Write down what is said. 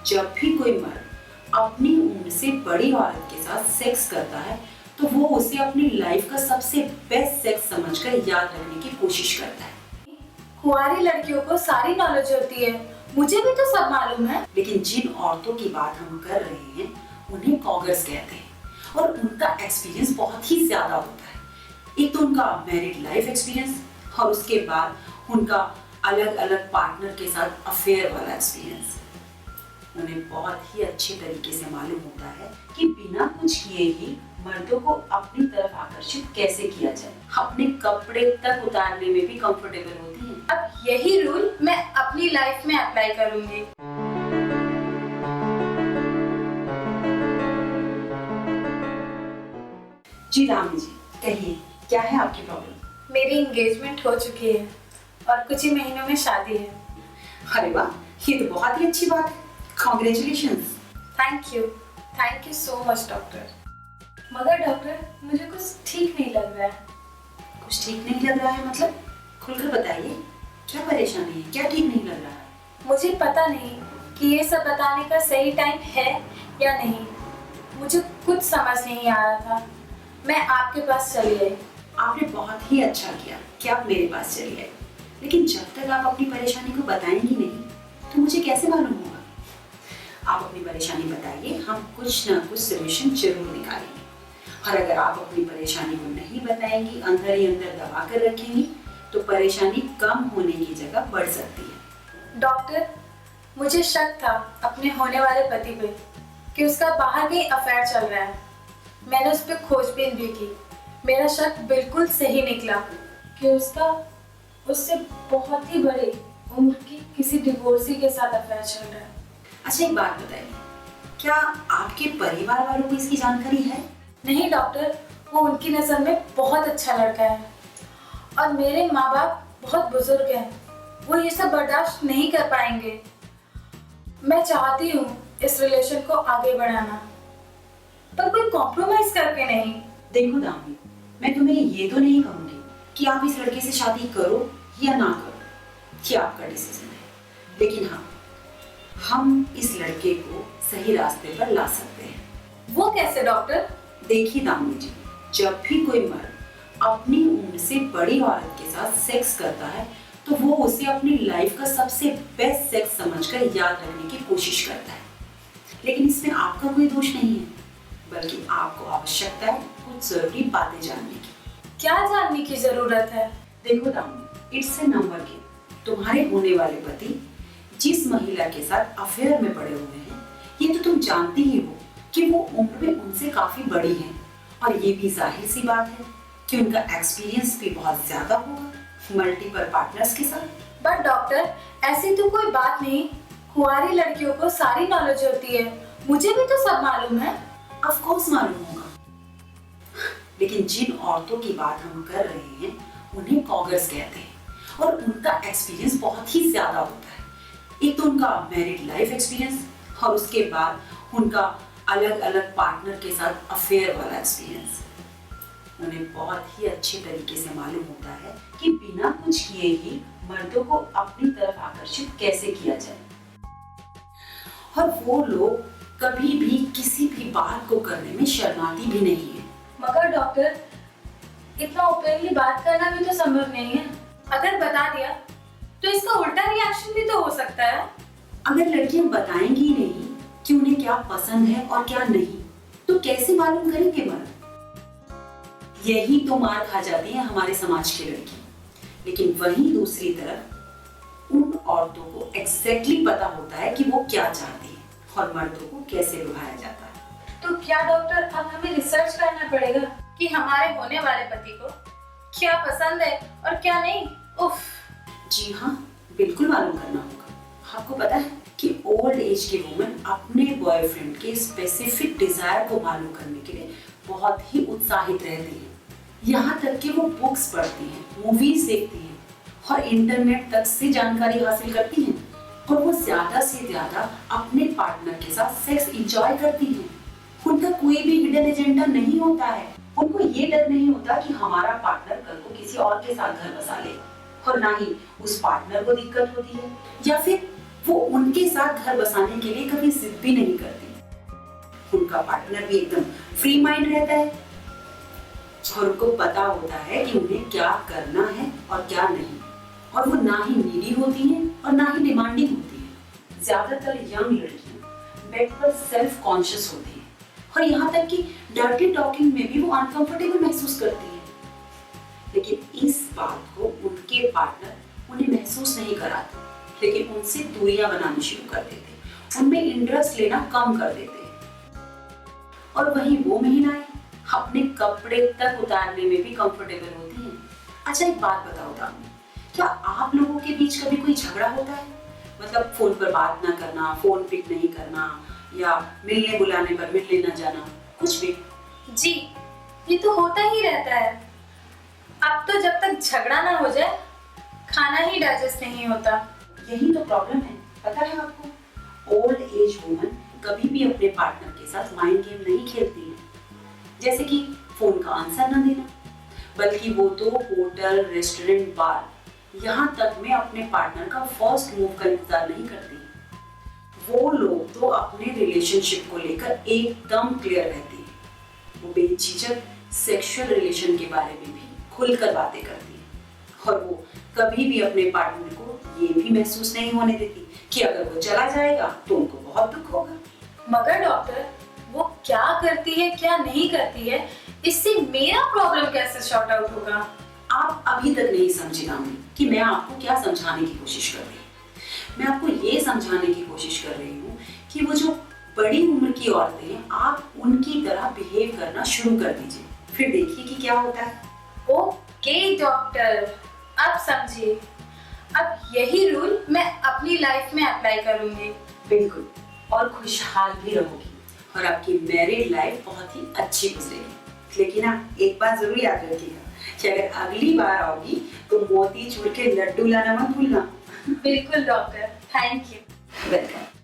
जब भी कोई मर्द अपनी उम्र से बड़ी औरत के साथ सेक्स करता है तो वो उसे अपनी लाइफ का सबसे बेस्ट सेक्स समझकर याद रखने की कोशिश करता है। कुंवारी लड़कियों को सारी नॉलेज होती है, मुझे भी तो सब मालूम है। लेकिन जिन औरतों की बात हम कर रहे हैं उन्हें कॉगर्स कहते हैं और उनका एक्सपीरियंस बहुत ही ज्यादा होता है। एक तो उनका मैरिड लाइफ एक्सपीरियंस और उसके बाद उनका अलग अलग पार्टनर के साथ अफेयर वाला एक्सपीरियंस। उन्हें बहुत ही अच्छे तरीके से मालूम होता है कि बिना कुछ किए ही मर्दों को अपनी तरफ आकर्षित कैसे किया जाए। अपने कपड़े तक उतारने में भी कंफर्टेबल होती हैं। अब यही रूल मैं अपनी लाइफ में अप्लाई करूंगी। जी रामी जी, कहिए क्या है आपकी प्रॉब्लम? मेरी एंगेजमेंट हो चुकी है और कुछ ही महीनों में शादी है। अरे वाह, ये तो बहुत ही अच्छी बात है। Congratulations. Thank you so much doctor. मगर डॉक्टर मुझे कुछ ठीक नहीं लग रहा है। कुछ ठीक नहीं लग रहा है मतलब? खुलकर बताइए, क्या परेशानी है, क्या ठीक नहीं लग रहा है? मुझे पता नहीं कि ये सब बताने का सही टाइम है या नहीं। मुझे कुछ समझ नहीं आ रहा था। मैं आपके पास चली आई। आपने बहुत ही अच्छा किया कि आप मेरे पास चली आए। लेकिन जब तक आप अपनी परेशानी को बताएंगी नहीं तो मुझे कैसे मालूम होगा? आप अपनी परेशानी बताइए, हम कुछ ना कुछ सॉल्यूशन जरूर निकालेंगे। और अगर आप अपनी परेशानी को नहीं बताएंगी, अंदर ही अंदर दबा कर रखेंगी, तो परेशानी कम होने की जगह बढ़ सकती है। डॉक्टर, मुझे शक था अपने होने वाले पति पे कि उसका बाहर कहीं अफेयर चल रहा है। मैंने उस पर खोजबीन भी की। मेरा शक बिल्कुल सही निकला कि उसका उससे बहुत ही बड़ी उम्र की किसी डिवोर्सी के साथ अफेयर चल रहा है। अच्छा, एक बात बताइए, क्या आपके परिवार वालों को इसकी जानकारी है? नहीं डॉक्टर, वो उनकी नज़र में बहुत अच्छा लड़का है और मेरे माँ बाप बहुत बुजुर्ग हैं। वो ये सब बर्दाश्त नहीं कर पाएंगे। मैं चाहती हूँ इस रिलेशन को आगे बढ़ाना, पर कोई कॉम्प्रोमाइज करके नहीं। देखो दामी, मैं तुम्हें ये तो नहीं कहूँगी कि आप इस लड़के से शादी करो या ना करो, ये आपका डिसीजन है। लेकिन हाँ, हम इस लड़के को सही रास्ते पर ला सकते हैं। वो कैसे डॉक्टर? देखिए दामी जी, जब भी कोई मर्द अपनी उम्र से बड़ी औरत के साथ सेक्स करता है तो वो उसे अपनी लाइफ का सबसे बेस्ट सेक्स समझकर याद रखने की कोशिश करता है। लेकिन इसमें आपका कोई दोष नहीं है, बल्कि आपको आवश्यकता है कुछ जरूरी बातें जानने की। क्या जानने की जरूरत है? देखो दामी, इट्स ए नंबर गेम। तुम्हारे होने वाले पति जिस महिला के साथ अफेयर में पड़े हुए हैं, ये तो तुम जानती ही हो कि वो उम्र में उनसे काफी बड़ी हैं, और ये भी जाहिर सी बात है कि उनका एक्सपीरियंस भी बहुत ज्यादा होगा मल्टीपल पार्टनर्स के साथ। बट डॉक्टर, ऐसी तो कोई बात नहीं। कुंवारी लड़कियों को सारी नॉलेज होती है, मुझे भी तो सब मालूम है। ऑफ कोर्स मालूम होगा, लेकिन जिन औरतों की बात हम कर रहे हैं उन्हें कॉगर्स कहते हैं और उनका एक्सपीरियंस बहुत ही ज्यादा होता है। एक तो उनका मैरिड लाइफ एक्सपीरियंस और उसके बाद उनका अलग अलग पार्टनर के साथ अफेयर वाला एक्सपीरियंस। उन्हें बहुत ही अच्छे तरीके से मालूम होता है कि बिना कुछ किए ही मर्दों को अपनी तरफ आकर्षित कैसे किया जाए, और वो लोग कभी भी किसी भी बात को करने में शर्माती भी नहीं है। मगर डॉक्टर, इतना ओपनली बात करना भी तो संभव नहीं है। अगर बता दिया तो इसका उल्टा रिएक्शन भी तो हो सकता है। अगर लड़कियां बताएंगी नहीं कि उन्हें क्या पसंद है और क्या नहीं, तो कैसे मालूम करेंगे मर्द? यही तो मार खा जाती है हमारे समाज की लड़की। लेकिन वहीं दूसरी तरफ उन औरतों को एग्जैक्टली पता होता है कि वो क्या चाहती है और मर्दों को कैसे लुभाया जाता है। तो क्या डॉक्टर, अब हमें रिसर्च करना पड़ेगा कि हमारे होने वाले पति को क्या पसंद है और क्या नहीं? उफ। जी हाँ, बिल्कुल मालूम करना होगा। आपको पता है कि ओल्ड एज के वुमेन अपने बॉयफ्रेंड के स्पेसिफिक डिजायर को मालूम करने के लिए बहुत ही उत्साहित रहती हैं। यहाँ तक कि वो बुक्स पढ़ती हैं, मूवीज देखती हैं और इंटरनेट तक से जानकारी हासिल करती हैं, और वो ज्यादा से ज्यादा अपने पार्टनर के साथ सेक्स एंजॉय करती हैं। उनका कोई भी हिडन एजेंडा नहीं होता है। उनको ये डर नहीं होता कि हमारा पार्टनर कल को किसी और के साथ घर बसा ले, और ना ही उस पार्टनर को दिक्कत होती है या फिर वो उनके साथ घर बसाने के लिए कभी जिद भी नहीं करती। उनका पार्टनर भी एकदम फ्री माइंड रहता है और उनको पता होता है कि उन्हें क्या करना है और क्या नहीं। और वो ना ही नीडी होती हैं और ना ही डिमांडिंग होती हैं। ज्यादातर यंग लड़कियां बेड पर सेल्फ कॉन्शियस होती हैं और यहाँ तक कि डर्टी टॉकिंग में भी वो अनकंफर्टेबल महसूस करती हैं। लेकिन इस बात को उनके पार्टनर उन्हें महसूस नहीं कराते, लेकिन उनसे दूरियां बनानी शुरू कर देते, उनमें इंटरेस्ट लेना कम कर देते। और वहीं वो महिलाएं अपने कपड़े तक उतारने में भी कंफर्टेबल होती हैं। अच्छा एक बात बताओ दामी, क्या आप लोगों के बीच कभी कोई झगड़ा होता है? मतलब फोन पर बात ना करना, फोन पिक नहीं करना, या मिलने बुलाने पर मिलने ना जाना, कुछ भी? जी, ये तो होता ही रहता है। अब तो जब तक झगड़ा ना हो जाए खाना ही डाइजेस्ट नहीं होता। यही तो प्रॉब्लम है, पता है आपको? ओल्ड एज वुमन कभी भी अपने पार्टनर के साथ माइंड गेम नहीं खेलती है, जैसे कि फोन का आंसर ना देना, बल्कि वो तो होटल, रेस्टोरेंट, बार, यहाँ तक में अपने पार्टनर का फर्स्ट मूव का इंतजार नहीं करती। वो लोग तो अपने रिलेशनशिप को लेकर एकदम क्लियर रहती है। वो बेझिझक सेक्सुअल रिलेशन के बारे में भी खुलकर बातें करती है और वो कभी भी अपने पार्टनर को ये भी महसूस नहीं होने देती कि अगर वो चला जाएगा तो उनको बहुत दुख होगा। मगर डॉक्टर, वो क्या करती है क्या नहीं करती है, इससे मेरा प्रॉब्लम कैसे सॉर्ट आउट होगा? आप अभी तक नहीं समझी नामी कि मैं आपको क्या समझाने की कोशिश कर रही हूँ। मैं आपको ये समझाने की कोशिश कर रही हूँ कि वो जो बड़ी उम्र की औरतें हैं, आप उनकी तरह बिहेव करना शुरू कर दीजिए, फिर देखिए कि क्या होता है। ओके डॉक्टर, अब समझिए। अब यही रूल मैं अपनी लाइफ में अप्लाई करूंगी। बिल्कुल, और खुशहाल भी रहोगी और आपकी मैरिड लाइफ बहुत ही अच्छी गुजरेगी। लेकिन आप एक बात जरूर याद रखिएगा कि अगर अगली बार आओगी तो मोतीचूर के लड्डू लाना मत भूलना। बिल्कुल डॉक्टर, थैंक यू। वेलकम।